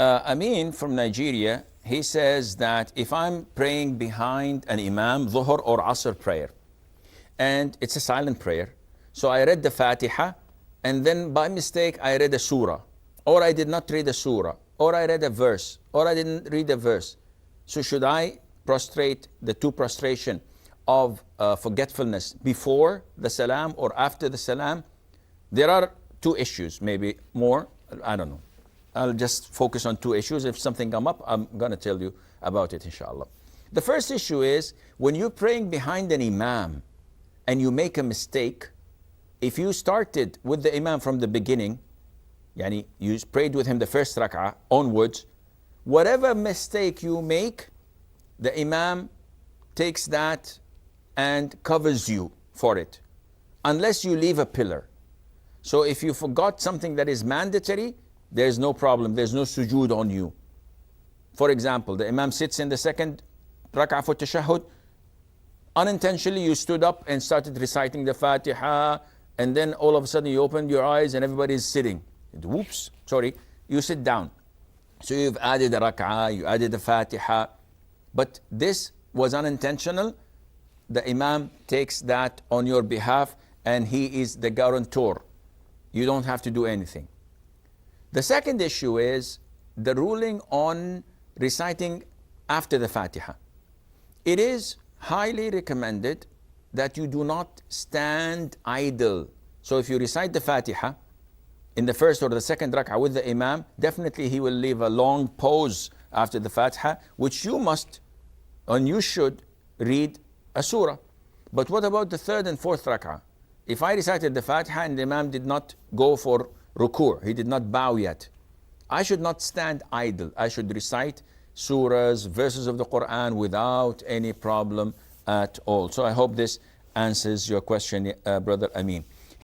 Amin from Nigeria, he says that if I'm praying behind an imam, Dhuhr or Asr prayer, and it's a silent prayer, so I read the Fatiha, and then by mistake I read a surah, or I did not read a surah, or I read a verse, or I didn't read a verse. So should I prostrate the two prostration of forgetfulness before the salam or after the salam? There are two issues, maybe more, I don't know. I'll just focus on two issues. If something come up, I'm going to tell you about it, inshallah. The first issue is when you're praying behind an imam and you make a mistake, if you started with the imam from the beginning, yani you prayed with him the first rak'ah onwards, whatever mistake you make, the imam takes that and covers you for it, unless you leave a pillar. So if you forgot something that is mandatory, there's no problem, there's no sujood on you. For example, the imam sits in the second rak'ah for tashahhud, unintentionally you stood up and started reciting the Fatiha, and then all of a sudden you opened your eyes and everybody is sitting. Whoops, sorry, you sit down. So you've added a rak'ah, you added the Fatiha, but this was unintentional. The imam takes that on your behalf and he is the guarantor. You don't have to do anything. The second issue is the ruling on reciting after the Fatiha. It is highly recommended that you do not stand idle. So if you recite the Fatiha in the first or the second rak'ah with the imam, definitely he will leave a long pause after the Fatiha, which you must and you should read a surah. But what about the third and fourth rak'ah? If I recited the Fatiha and the imam did not go for ruku', he did not bow yet, I should not stand idle. I should recite surahs, verses of the Quran without any problem at all. So I hope this answers your question, Brother Amin.